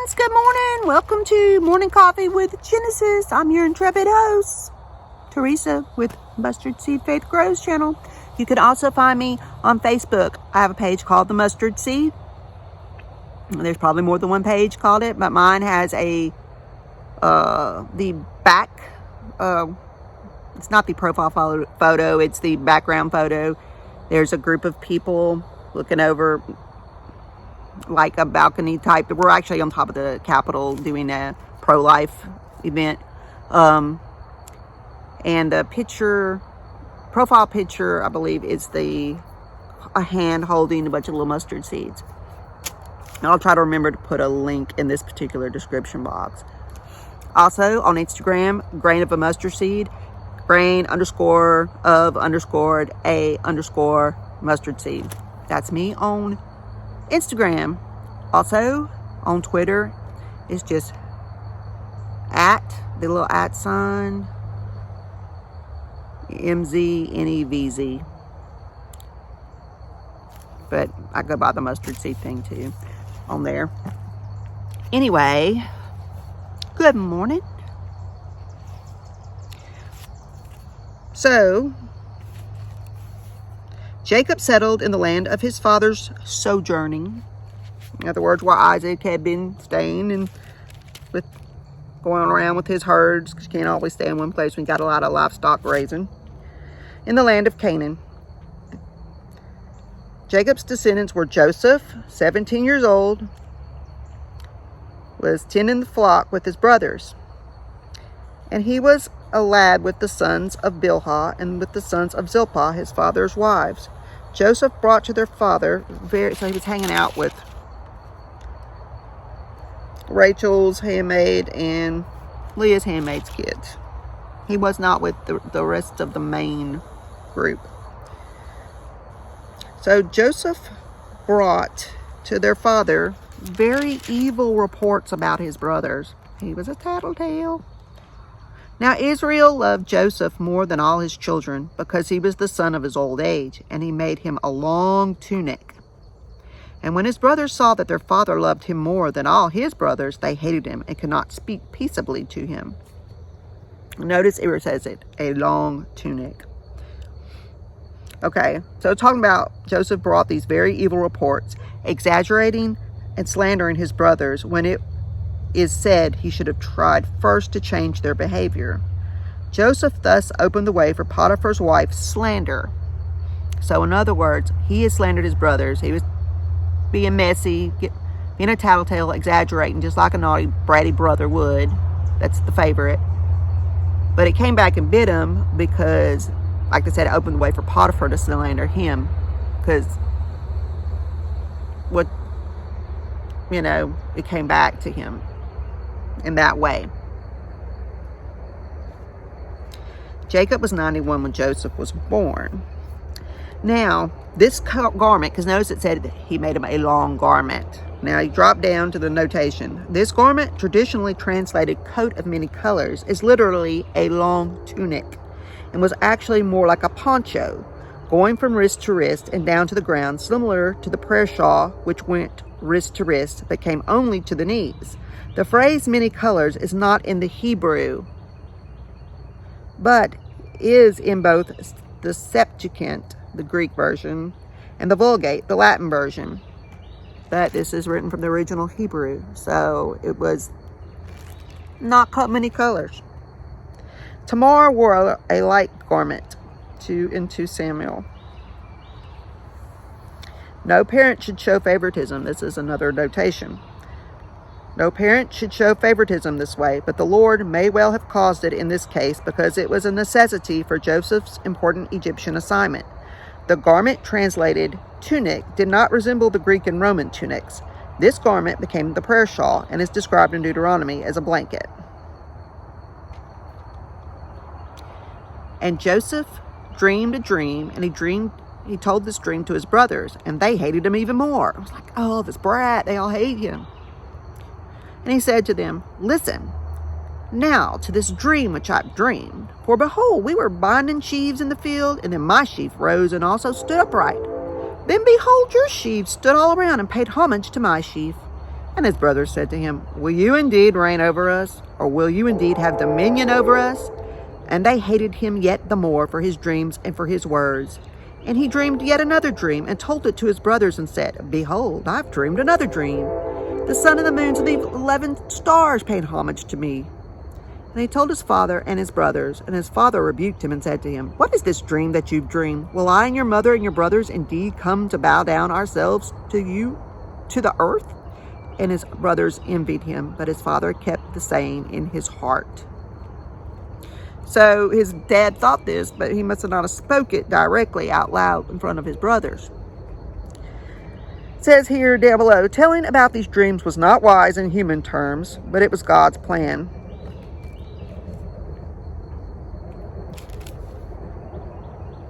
friends, good morning. Welcome to Morning Coffee with Genesis. I'm your intrepid host, Teresa, with Mustard Seed Faith Grows channel. You can also find me on Facebook. I have a page called The Mustard Seed. There's probably more than one page called it, but mine has the back, it's not the profile photo, it's the background photo. There's a group of people looking over like a balcony type. We're actually on top of the Capitol doing a pro-life event. And the profile picture, I believe, is a hand holding a bunch of little mustard seeds. And I'll try to remember to put a link in this particular description box. Also on Instagram, grain of a mustard seed, grain_of_a_mustard seed. That's me on Instagram. Also on Twitter, it's just @ the little @ sign MZNEVZ. But I go by the mustard seed thing too on there. Anyway, good morning. So Jacob settled in the land of his father's sojourning. In other words, where Isaac had been staying and with going around with his herds, because you can't always stay in one place when you got a lot of livestock raising, in the land of Canaan. Jacob's descendants were Joseph, 17 years old, was tending the flock with his brothers. And he was a lad with the sons of Bilhah and with the sons of Zilpah, his father's wives. Joseph brought to their father, so he was hanging out with Rachel's handmaid and Leah's handmaid's kids. He was not with the rest of the main group. So Joseph brought to their father very evil reports about his brothers. He was a tattletale. Now Israel loved Joseph more than all his children, because he was the son of his old age, and he made him a long tunic. And when his brothers saw that their father loved him more than all his brothers, they hated him and could not speak peaceably to him. Notice it says it, a long tunic. Okay, so talking about Joseph brought these very evil reports, exaggerating and slandering his brothers, when it is said he should have tried first to change their behavior. Joseph thus opened the way for Potiphar's wife's slander. So in other words, he had slandered his brothers. He was being messy, being a tattletale, exaggerating, just like a naughty, bratty brother would. That's the favorite. But it came back and bit him because, like I said, it opened the way for Potiphar to slander him. Because it came back to him in that way. Jacob was 91 when Joseph was born. Now, this garment, because notice it said he made him a long garment. Now, you drop down to the notation. This garment, traditionally translated coat of many colors, is literally a long tunic and was actually more like a poncho, going from wrist to wrist and down to the ground, similar to the prayer shawl, which went wrist to wrist but came only to the knees. The phrase many colors is not in the Hebrew, but is in both the Septuagint, the Greek version, and the Vulgate, the Latin version. But this is written from the original Hebrew, so it was not many colors. Tamar wore a light garment, 2 and 2 Samuel. No parent should show favoritism. This is another notation. No parent should show favoritism this way, but the Lord may well have caused it in this case, because it was a necessity for Joseph's important Egyptian assignment. The garment translated tunic did not resemble the Greek and Roman tunics. This garment became the prayer shawl and is described in Deuteronomy as a blanket. And Joseph dreamed a dream, and he told this dream to his brothers, and they hated him even more. It was like, oh, this brat, they all hate him. And he said to them, listen now to this dream which I dreamed. For behold, we were binding sheaves in the field, and then my sheaf rose and also stood upright. Then behold, your sheaves stood all around and paid homage to my sheaf. And his brothers said to him, will you indeed reign over us? Or will you indeed have dominion over us? And they hated him yet the more for his dreams and for his words. And he dreamed yet another dream, and told it to his brothers, and said, behold, I've dreamed another dream. The sun and the moon and the 11 stars paid homage to me. And he told his father and his brothers, and his father rebuked him and said to him, what is this dream that you've dreamed? Will I and your mother and your brothers indeed come to bow down ourselves to you, to the earth? And his brothers envied him, but his father kept the saying in his heart. So his dad thought this, but he must have not have spoke it directly out loud in front of his brothers. It says here down below, telling about these dreams was not wise in human terms, but it was God's plan.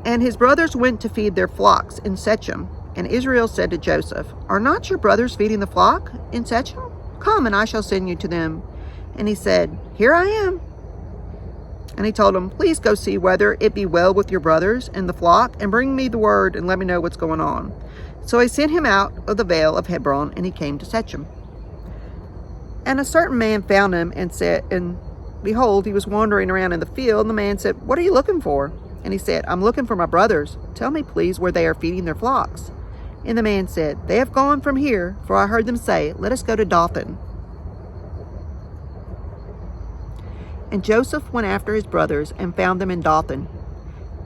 And his brothers went to feed their flocks in Shechem. And Israel said to Joseph, are not your brothers feeding the flock in Shechem? Come, and I shall send you to them. And he said, here I am. And he told him, please go see whether it be well with your brothers and the flock, and bring me the word and let me know what's going on. So he sent him out of the vale of Hebron, and he came to Shechem. And a certain man found him and said, and behold, he was wandering around in the field. And the man said, what are you looking for? And he said, I'm looking for my brothers. Tell me, please, where they are feeding their flocks. And the man said, they have gone from here, for I heard them say, let us go to Dothan. And Joseph went after his brothers and found them in Dothan.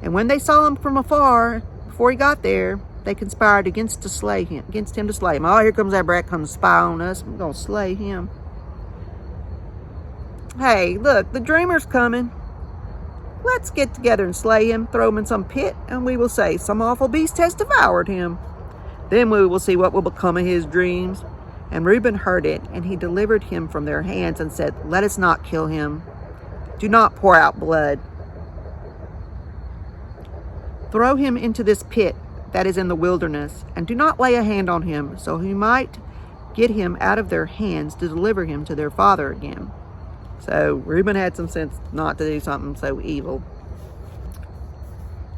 And when they saw him from afar, before he got there, they conspired against him to slay him. Oh, here comes that brat, come spy on us. We're going to slay him. Hey, look, the dreamer's coming. Let's get together and slay him, throw him in some pit, and we will say, some awful beast has devoured him. Then we will see what will become of his dreams. And Reuben heard it, and he delivered him from their hands and said, let us not kill him. Do not pour out blood. Throw him into this pit that is in the wilderness, and do not lay a hand on him, so he might get him out of their hands to deliver him to their father again. So Reuben had some sense not to do something so evil.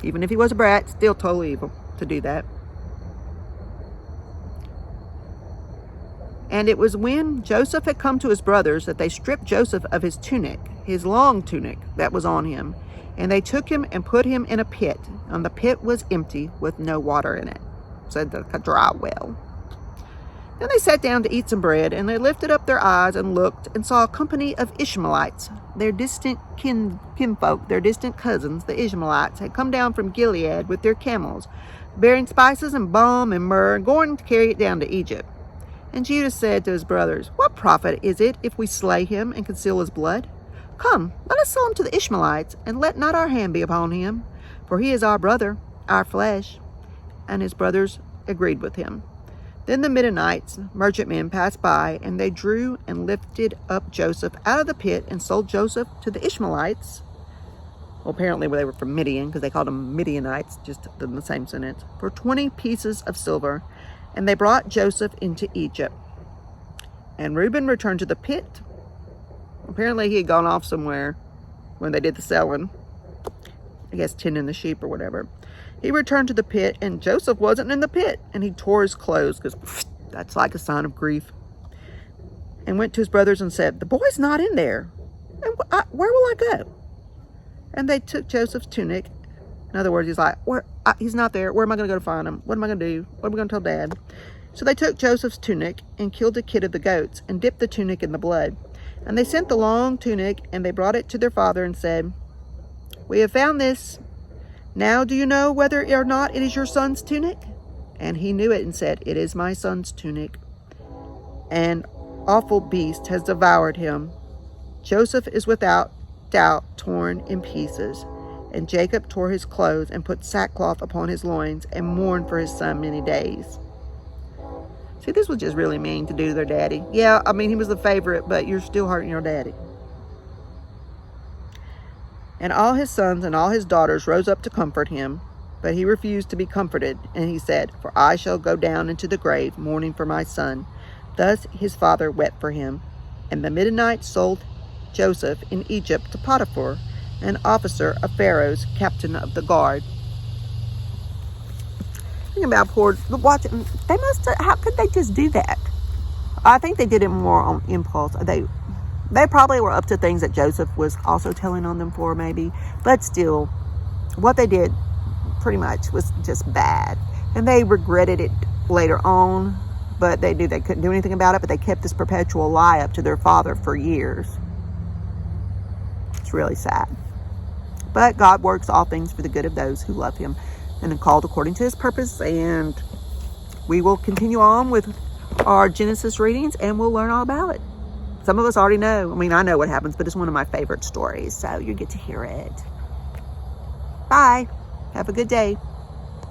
Even if he was a brat, still totally evil to do that. And it was when Joseph had come to his brothers that they stripped Joseph of his tunic, his long tunic that was on him. And they took him and put him in a pit. And the pit was empty with no water in it. So like a dry well. Then they sat down to eat some bread, and they lifted up their eyes and looked and saw a company of Ishmaelites, their distant kinfolk, their distant cousins, the Ishmaelites, had come down from Gilead with their camels, bearing spices and balm and myrrh, and going to carry it down to Egypt. And Judah said to his brothers, what profit is it if we slay him and conceal his blood? Come, let us sell him to the Ishmaelites, and let not our hand be upon him, for he is our brother, our flesh. And his brothers agreed with him. Then the Midianites, merchantmen, passed by, and they drew and lifted up Joseph out of the pit and sold Joseph to the Ishmaelites. Well, apparently they were from Midian, because they called them Midianites, just in the same sentence, for 20 pieces of silver. And they brought Joseph into Egypt. And Reuben returned to the pit. Apparently he had gone off somewhere when they did the selling. I guess tending the sheep or whatever. He returned to the pit, and Joseph wasn't in the pit. And he tore his clothes, because that's like a sign of grief. And went to his brothers and said, the boy's not in there. And where will I go? And they took Joseph's tunic. In other words, he's like, he's not there. Where am I going to go to find him? What am I going to do? What am I going to tell Dad? So they took Joseph's tunic and killed a kid of the goats and dipped the tunic in the blood. And they sent the long tunic, and they brought it to their father and said, we have found this. Now do you know whether or not it is your son's tunic? And he knew it and said, it is my son's tunic. An awful beast has devoured him. Joseph is without doubt torn in pieces. And Jacob tore his clothes and put sackcloth upon his loins and mourned for his son many days. See, this was just really mean to do to their daddy. Yeah, I mean, he was the favorite, but you're still hurting your daddy. And all his sons and all his daughters rose up to comfort him, but he refused to be comforted. And he said, for I shall go down into the grave mourning for my son. Thus his father wept for him. And the Midianites sold Joseph in Egypt to Potiphar, an officer of Pharaoh's, captain of the guard. Think about poor, but watch, they must have, how could they just do that? I think they did it more on impulse. They probably were up to things that Joseph was also telling on them for, maybe. But still, what they did pretty much was just bad. And they regretted it later on, but they knew they couldn't do anything about it, but they kept this perpetual lie up to their father for years. It's really sad. But God works all things for the good of those who love him and are called according to his purpose. And we will continue on with our Genesis readings, and we'll learn all about it. Some of us already know. I mean, I know what happens, but it's one of my favorite stories, so you get to hear it. Bye. Have a good day.